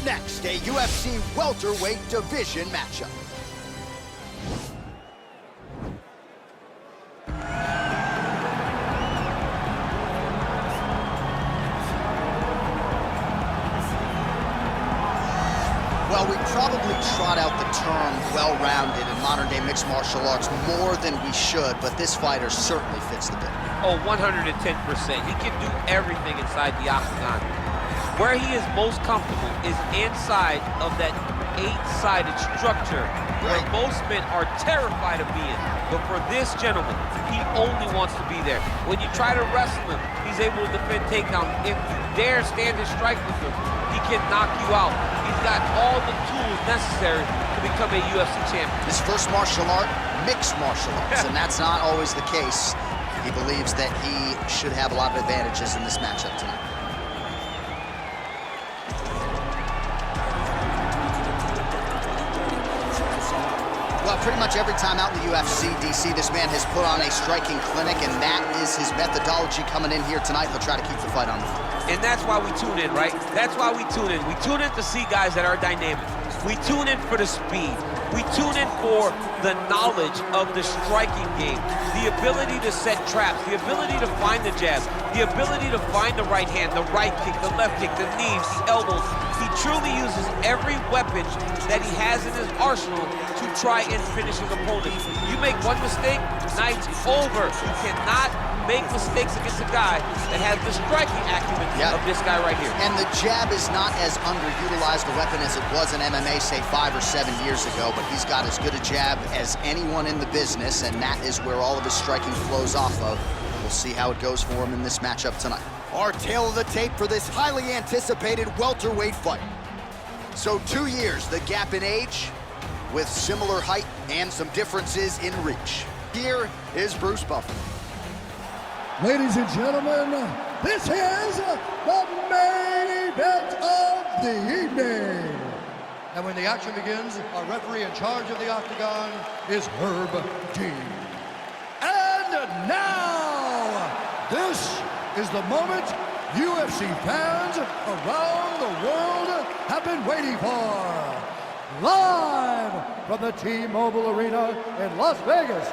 next, a UFC welterweight division matchup. Well, we probably trot out the term well-rounded in modern-day mixed martial arts more than we should, but this fighter certainly fits the bill. Oh, 110%. He can do everything inside the octagon. Where he is most comfortable is inside of that 8-sided structure where most men are terrified of being. But for this gentleman, he only wants to be there. When you try to wrestle him, he's able to defend takedowns. If you dare stand and strike with him, he can knock you out. He's got all the tools necessary to become a UFC champion. His first martial art, mixed martial arts, and that's not always the case. He believes that he should have a lot of advantages in this matchup tonight. Well, pretty much every time out in the UFC, DC, this man has put on a striking clinic, and that is his methodology coming in here tonight. He'll try to keep the fight on the floor. And that's why we tune in, right? That's why we tune in. We tune in to see guys that are dynamic. We tune in for the speed. We tune in for the knowledge of the striking game, the ability to set traps, the ability to find the jab, the ability to find the right hand, the right kick, the left kick, the knees, the elbows. He truly uses every weapon that he has in his arsenal to try and finish his opponent. You make one mistake, night's over. You cannot make mistakes against a guy that has the striking acumen of this guy right here. And the jab is not as underutilized a weapon as it was in MMA, say 5 or 7 years ago, but he's got as good a jab as anyone in the business, and that is where all of his striking flows off of. We'll see how it goes for him in this matchup tonight. Our tail of the tape for this highly anticipated welterweight fight. So 2 years, the gap in age, with similar height and some differences in reach. Here is Bruce Buffer. Ladies and gentlemen, this is the main event of the evening. And when the action begins, our referee in charge of the octagon is Herb Dean. And now, this is the moment UFC fans around the world have been waiting for. Live from the T-Mobile Arena in Las Vegas.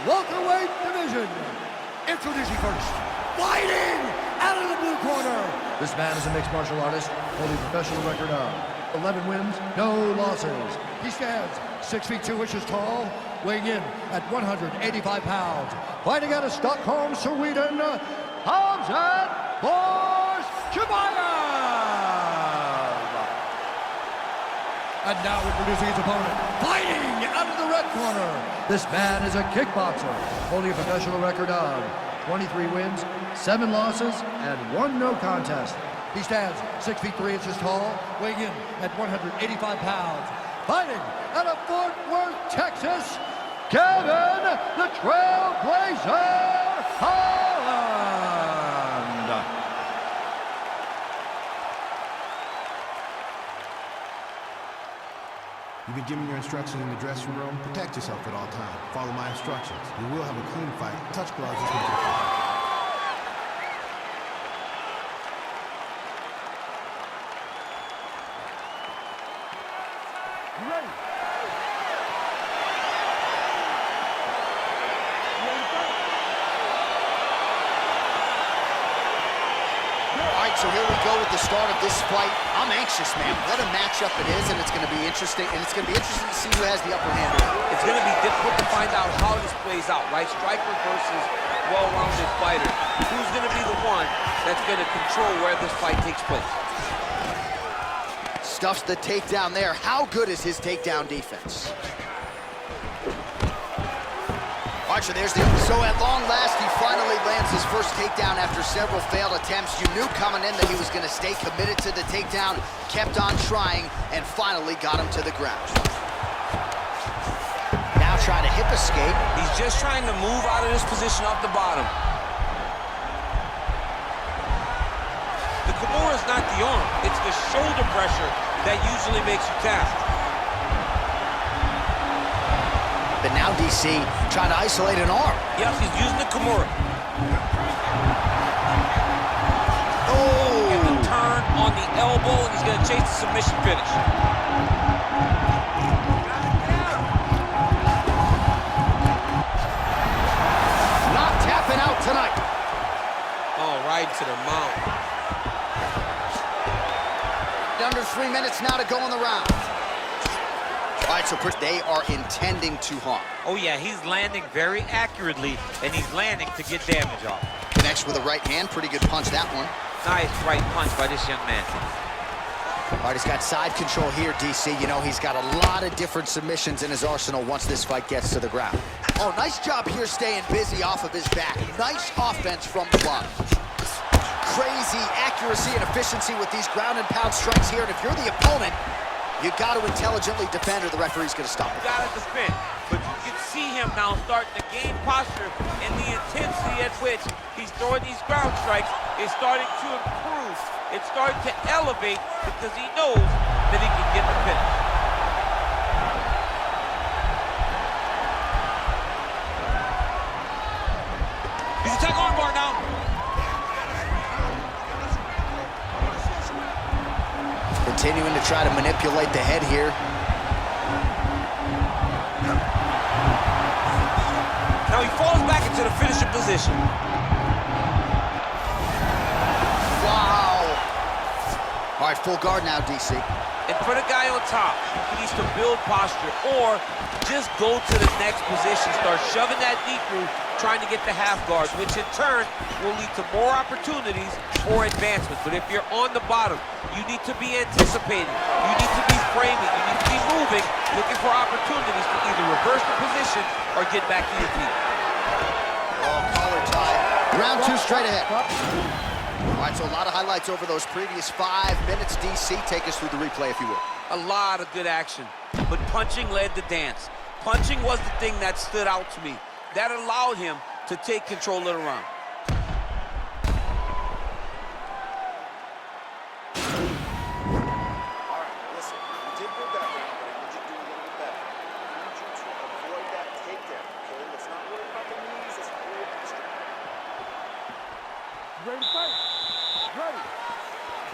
Welterweight division. Introducing first, fighting out of the blue corner. This man is a mixed martial artist, holding a professional record of 11 wins, no losses. He stands 6 feet 2 inches tall, weighing in at 185 pounds. Fighting out of Stockholm, Sweden, Khamzat Chimaev. And now introducing his opponent, fighting out of the red corner. This man is a kickboxer, holding a professional record of 23 wins, 7 losses, and 1 no contest. He stands 6 feet 3 inches tall, weighing in at 185 pounds. Fighting out of Fort Worth, Texas, Kevin the Trailblazer Holland. You've been given your instructions in the dressing room. Protect yourself at all times. Follow my instructions. You will have a clean fight. Touch gloves. Let's make it a fight. You ready? All right, so here we go with the start of this fight. I'm anxious, man. What a matchup it is, and it's going to be interesting. And it's going to be interesting to see who has the upper hand. It's going to be difficult to find out how this plays out, right? Striker versus well-rounded fighter. Who's going to be the one that's going to control where this fight takes place? Stuffs the takedown there. How good is his takedown defense? All right, so there's so at long last, he finally lands his first takedown after several failed attempts. You knew coming in that he was going to stay committed to the takedown, kept on trying, and finally got him to the ground. Now trying to hip escape. He's just trying to move out of this position off the bottom. The Kimura is not the arm, it's the shoulder pressure that usually makes you tap. But now DC trying to isolate an arm. Yes, he's using the Kimura. Oh! Get the turn on the elbow, and he's gonna chase the submission finish. Not tapping out tonight. Oh, right to the mount. Under 3 minutes now to go in the round. All right, so they are intending to harm. Oh, yeah, he's landing very accurately, and he's landing to get damage off. Connects with a right hand. Pretty good punch, that one. Nice right punch by this young man. All right, he's got side control here, DC. You know, he's got a lot of different submissions in his arsenal once this fight gets to the ground. Oh, nice job here staying busy off of his back. Nice offense from the bottom. Crazy accuracy and efficiency with these ground and pound strikes here. And if you're the opponent, you got to intelligently defend or the referee's going to stop it. You got to defend, but you can see him now starting to gain posture, and the intensity at which he's throwing these ground strikes is starting to improve. It's starting to elevate because he knows that he can get the finish. He's attacking armbar now. Continuing to try to manipulate the head here. Now he falls back into the finishing position. Wow. All right, full guard now, DC. And for the guy on top, he needs to build posture or just go to the next position, start shoving that knee through, trying to get the half guard, which in turn will lead to more opportunities for advancement. But if you're on the bottom, you need to be anticipating, you need to be framing, you need to be moving, looking for opportunities to either reverse the position or get back to your feet. Oh, collar tie. Round two straight ahead. All right, so a lot of highlights over those previous 5 minutes. DC, take us through the replay, if you will. A lot of good action, but punching led the dance. Punching was the thing that stood out to me. That allowed him to take control of the round.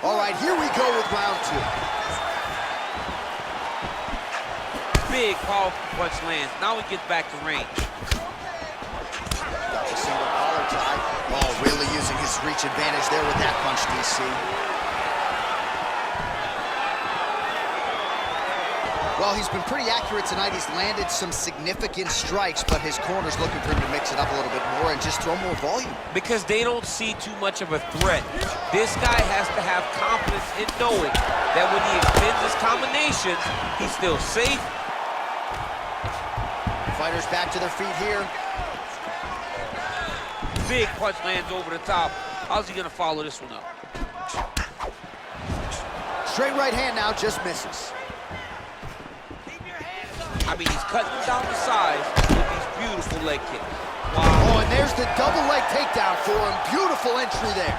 All right, here we go with round two. Big, powerful punch lands. Now he gets back to range. Got the single collar tie. Oh, really using his reach advantage there with that punch, DC. Well, he's been pretty accurate tonight. He's landed some significant strikes, but his corner's looking for him to mix it up a little bit more and just throw more volume. Because they don't see too much of a threat. This guy has to have confidence in knowing that when he extends his combinations, he's still safe. Fighters back to their feet here. Big punch lands over the top. How's he gonna follow this one up? Straight right hand now, just misses. I mean, he's cutting down the size with these beautiful leg kicks. Wow. Oh, and there's the double leg takedown for him. Beautiful entry there.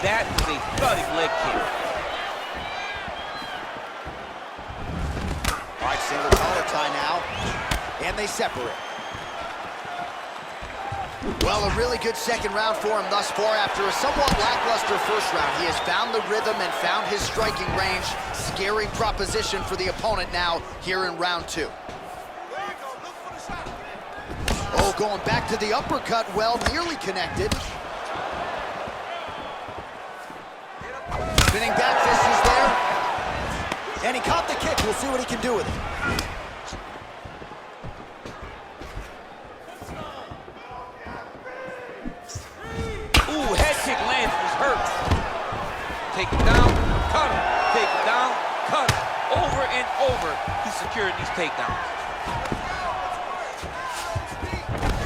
That is a thudding leg kick. All right, single collar tie now, and they separate. Well, a really good second round for him thus far. After a somewhat lackluster first round, he has found the rhythm and found his striking range. Scary proposition for the opponent now here in round two. Oh, going back to the uppercut. Well, nearly connected. Spinning back fist is there. And he caught the kick. We'll see what he can do with it. Ooh, head kick lands, was hurt. Take him down, cut him. Take him down, cut him. Over and over, he's securing these takedowns.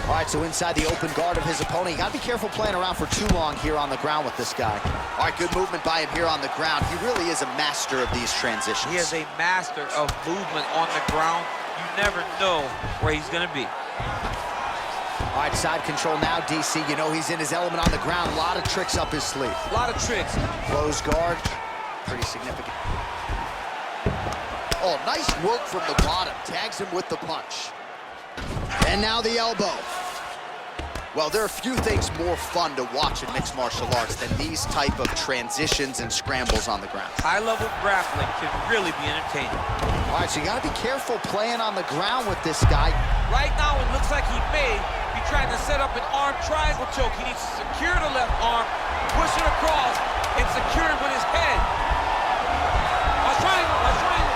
All right, so inside the open guard of his opponent. You got to be careful playing around for too long here on the ground with this guy. All right, good movement by him here on the ground. He really is a master of these transitions. He is a master of movement on the ground. You never know where he's going to be. All right, side control now, DC. You know he's in his element on the ground. A lot of tricks up his sleeve. A lot of tricks. Close guard, pretty significant. Oh, nice work from the bottom. Tags him with the punch. And now the elbow. Well, there are few things more fun to watch in mixed martial arts than these type of transitions and scrambles on the ground. High-level grappling can really be entertaining. All right, so you gotta be careful playing on the ground with this guy. Right now, it looks like he may be trying to set up an arm triangle choke. He needs to secure the left arm, push it across, and secure it with his head. Watch triangle, watch triangle.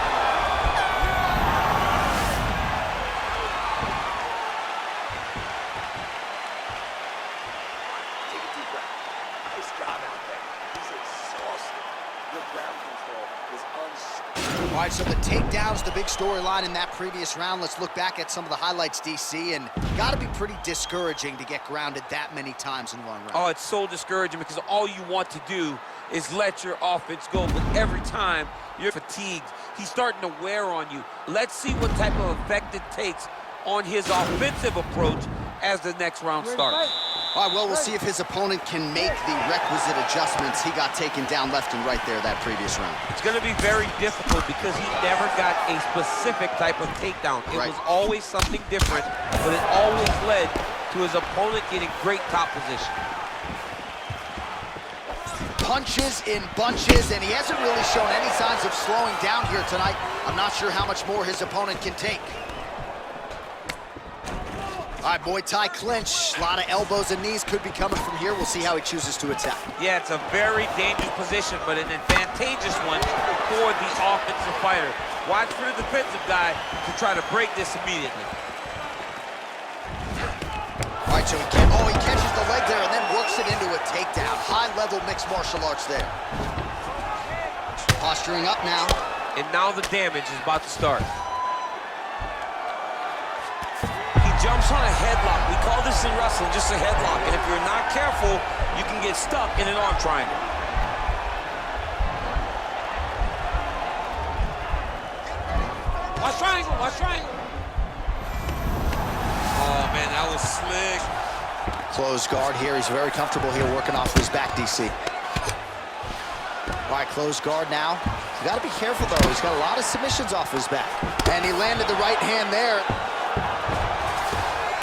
All right, so the takedown's the big storyline in that previous round. Let's look back at some of the highlights, DC, and gotta be pretty discouraging to get grounded that many times in one round. Oh, it's so discouraging because all you want to do is let your offense go, but every time you're fatigued, he's starting to wear on you. Let's see what type of effect it takes on his offensive approach as the next round starts. All right, well, we'll see if his opponent can make the requisite adjustments. He got taken down left and right there that previous round. It's going to be very difficult because he never got a specific type of takedown. It was always something different, but it always led to his opponent getting great top position. Punches in bunches, and he hasn't really shown any signs of slowing down here tonight. I'm not sure how much more his opponent can take. All right, Muay Thai clinch. A lot of elbows and knees could be coming from here. We'll see how he chooses to attack. Yeah, it's a very dangerous position, but an advantageous one for the offensive fighter. Watch for the defensive guy to try to break this immediately. All right, so he catches the leg there and then works it into a takedown. High-level mixed martial arts there. Posturing up now. And now the damage is about to start. Jumps on a headlock. We call this in wrestling just a headlock. And if you're not careful, you can get stuck in an arm triangle. Watch triangle, watch triangle. Oh, man, that was slick. Closed guard here. He's very comfortable here working off his back, DC. All right, closed guard now. You got to be careful, though. He's got a lot of submissions off his back. And he landed the right hand there.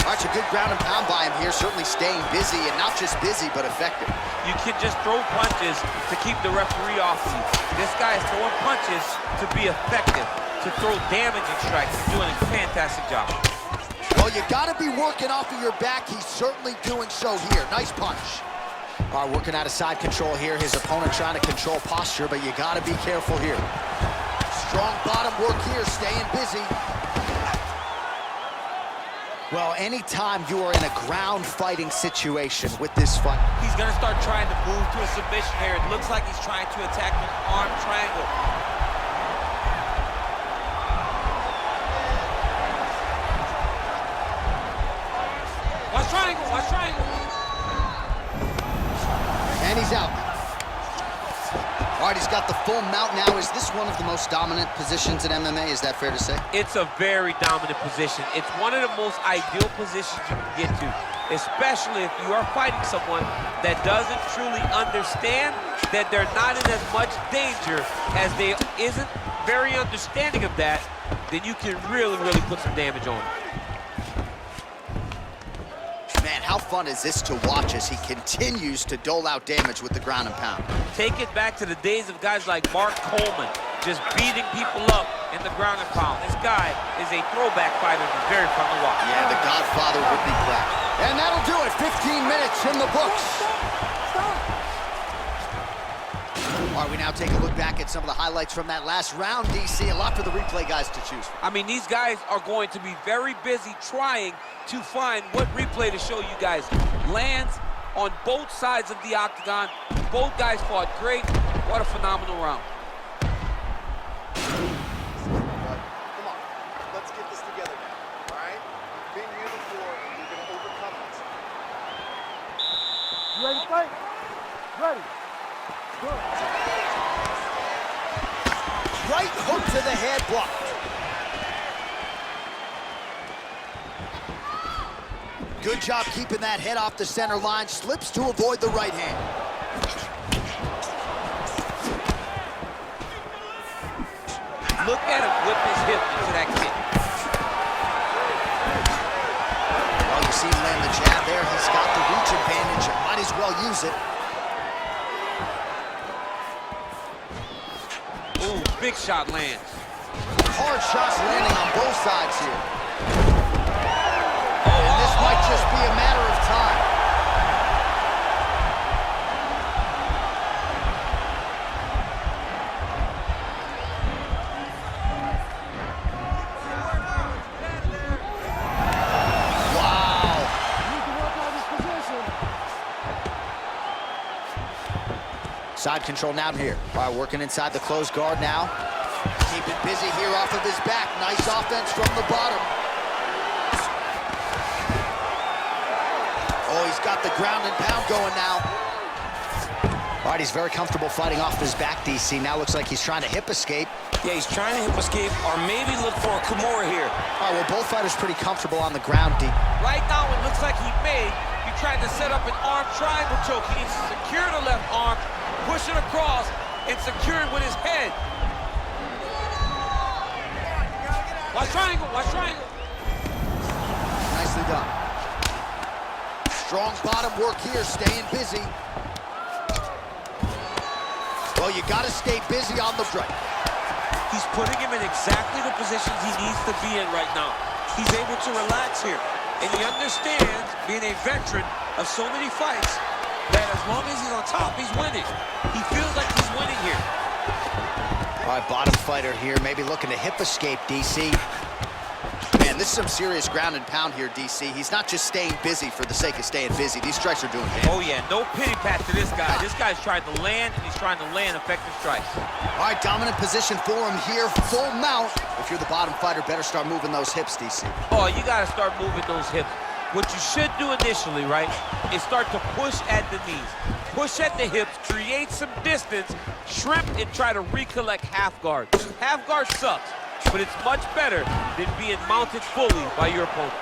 All right, a good ground and pound by him here, certainly staying busy, and not just busy, but effective. You can just throw punches to keep the referee off you. This guy is throwing punches to be effective, to throw damaging strikes. He's doing a fantastic job. Well, you gotta be working off of your back. He's certainly doing so here. Nice punch. All right, working out of side control here. His opponent trying to control posture, but you gotta be careful here. Strong bottom work here, staying busy. Well, anytime you are in a ground fighting situation with this fight, he's gonna start trying to move to a submission here. It looks like he's trying to attack an arm triangle. Watch triangle, watch triangle. And he's out. All right, he's got the full mount now. Is this one of the most dominant positions in MMA? Is that fair to say? It's a very dominant position. It's one of the most ideal positions you can get to, especially if you are fighting someone that doesn't truly understand that they're not in as much danger as they isn't very understanding of that, then you can really, really put some damage on them. Man, how fun is this to watch as he continues to dole out damage with the ground and pound? Take it back to the days of guys like Mark Coleman, just beating people up in the ground and pound. This guy is a throwback fighter and very fun to watch. Yeah, the Godfather would be proud. And that'll do it. 15 minutes in the books. All right, we now take a look back at some of the highlights from that last round, DC. A lot for the replay guys to choose from. I mean, these guys are going to be very busy trying to find what replay to show you guys. Lands on both sides of the octagon. Both guys fought great. What a phenomenal round. Come on, let's get this together now, all right? You've been here before, you're going to overcome it. You ready to fight? Ready. Good. Right hook to the head, blocked. Good job keeping that head off the center line. Slips to avoid the right hand. Look at him whip his hip into that kick. well use it. Ooh, big shot lands. Hard shots landing on both sides here. And this might just be a matter of time. Side control now here. All right, working inside the closed guard now. Keep it busy here off of his back. Nice offense from the bottom. Oh, he's got the ground and pound going now. All right, he's very comfortable fighting off his back, DC. Now looks like he's trying to hip escape. Yeah, he's trying to hip escape or maybe look for a Kimura here. All right, well, both fighters pretty comfortable on the ground, D. Right now, it looks like he tried to set up an arm triangle choke. He needs to secure the left arm, push it across, and secure it with his head. Watch triangle, watch triangle. Nicely done. Strong bottom work here, staying busy. Well, you gotta stay busy on the strike. He's putting him in exactly the positions he needs to be in right now. He's able to relax here. And he understands, being a veteran of so many fights, that as long as he's on top, he's winning. He feels like he's winning here. All right, bottom fighter here, maybe looking to hip escape, DC. Man, this is some serious ground and pound here, DC. He's not just staying busy for the sake of staying busy. These strikes are doing damage. Oh, yeah, no pity pat to this guy. This guy's trying to land, and he's trying to land effective strikes. All right, dominant position for him here, full mount. If you're the bottom fighter, better start moving those hips, DC. Oh, you got to start moving those hips. What you should do initially, right, is start to push at the knees. Push at the hips, create some distance, shrimp, and try to recollect half guard. Half guard sucks, but it's much better than being mounted fully by your opponent.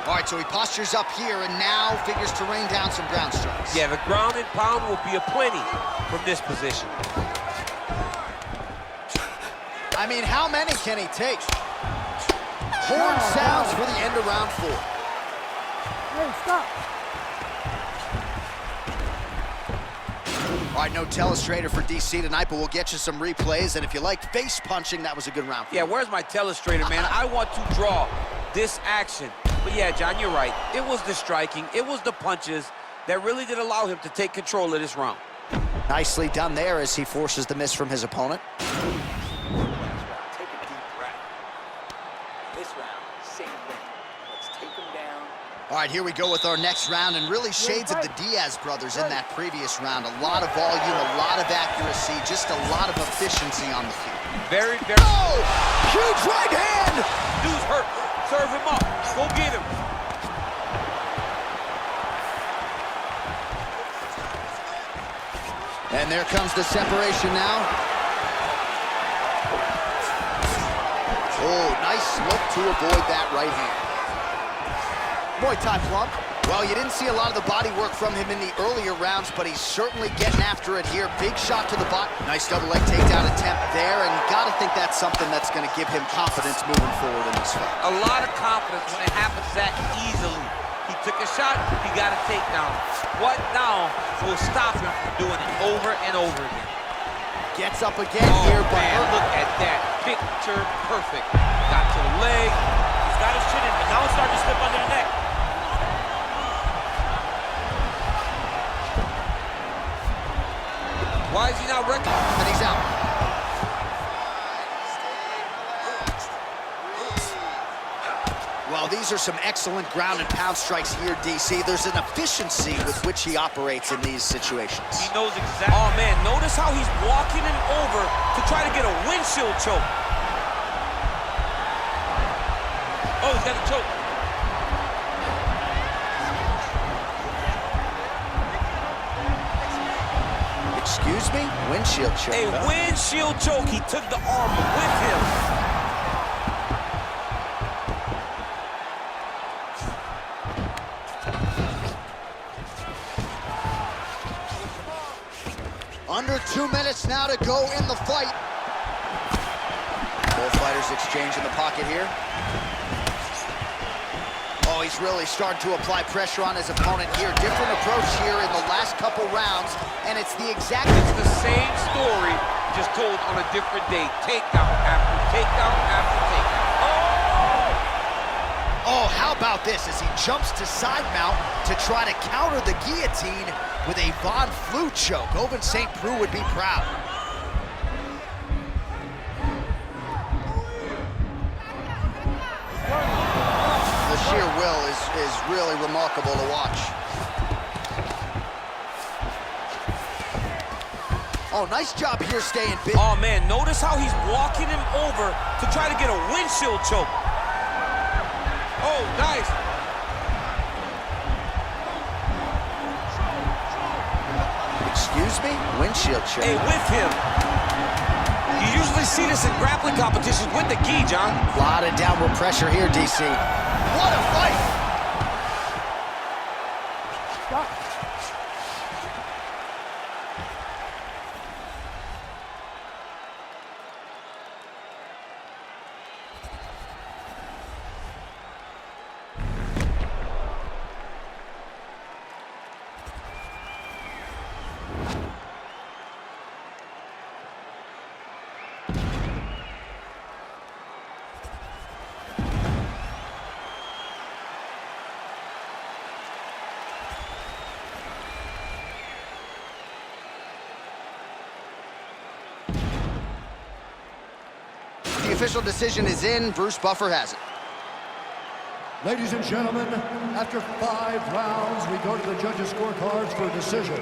All right, so he postures up here and now figures to rain down some ground strikes. Yeah, the ground and pound will be aplenty from this position. I mean, how many can he take? Horn sounds for the end of round 4. Hey, stop. All right, no telestrator for DC tonight, but we'll get you some replays. And if you like face punching, that was a good round. Yeah, where's my telestrator, man? I want to draw this action. But yeah, John, you're right. It was the striking, it was the punches that really did allow him to take control of this round. Nicely done there as he forces the miss from his opponent. Take a deep breath. This round, same thing. Let's take him down. All right, here we go with our next round, and really shades of the Diaz brothers in that previous round. A lot of volume, a lot of accuracy, just a lot of efficiency on the field. Very, very... Oh! Huge right hand! Dude's hurt. Serve him up. Go get him. And there comes the separation now. Oh, nice look to avoid that right hand. Muay Thai plump. Well, you didn't see a lot of the body work from him in the earlier rounds, but he's certainly getting after it here. Big shot to the butt. Nice double leg takedown attempt there, and you gotta think that's something that's gonna give him confidence moving forward in this fight. A lot of confidence when it happens that easily. He took a shot, he got a takedown. What now will stop him from doing it over and over again? Gets up again here, but man, look at that. Picture perfect. Got to the leg. He's got his chin in, but now it's starting to slip under the neck. Why is he not wrecking? And he's out. Well, these are some excellent ground and pound strikes here, DC. There's an efficiency with which he operates in these situations. He knows exactly. Oh, man, notice how he's walking him over to try to get a windshield choke. Oh, he's got a choke. Excuse me? Windshield choke. A windshield choke. He took the arm with him. Under 2 minutes now to go in the fight. Both fighters exchange in the pocket here. Oh, Oh, he's really starting to apply pressure on his opponent here. Different approach here in the last couple rounds, and it's the exact... It's the same story, just told on a different day. Takedown after takedown after takedown. Oh, how about this as he jumps to side mount to try to counter the guillotine with a Von Flue choke. Ovince St. Preux would be proud. The sheer will is really remarkable to watch. Oh, nice job here staying big. Oh, man, notice how he's walking him over to try to get a windshield choke. Oh, nice. Excuse me? Windshield choke. Hey, with him. You usually see this in grappling competitions with the gi, John. A lot of downward pressure here, DC. What a fight! The official decision is in. Bruce Buffer has it. Ladies and gentlemen, after 5 rounds, we go to the judges' scorecards for a decision.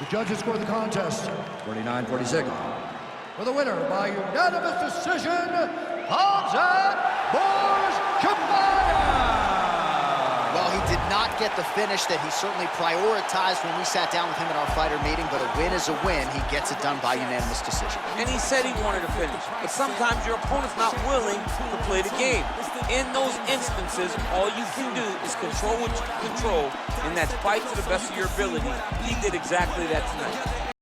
The judges score the contest 49-46. For the winner by unanimous decision, Khamzat Chimaev! Well, he did not get the finish that he certainly prioritized when we sat down with him at our fighter meeting, but a win is a win. He gets it done by unanimous decision. And he said he wanted to finish. But sometimes your opponent's not willing to play the game. In those instances, all you can do is control what you can control, and that's fight to the best of your ability. He did exactly that tonight.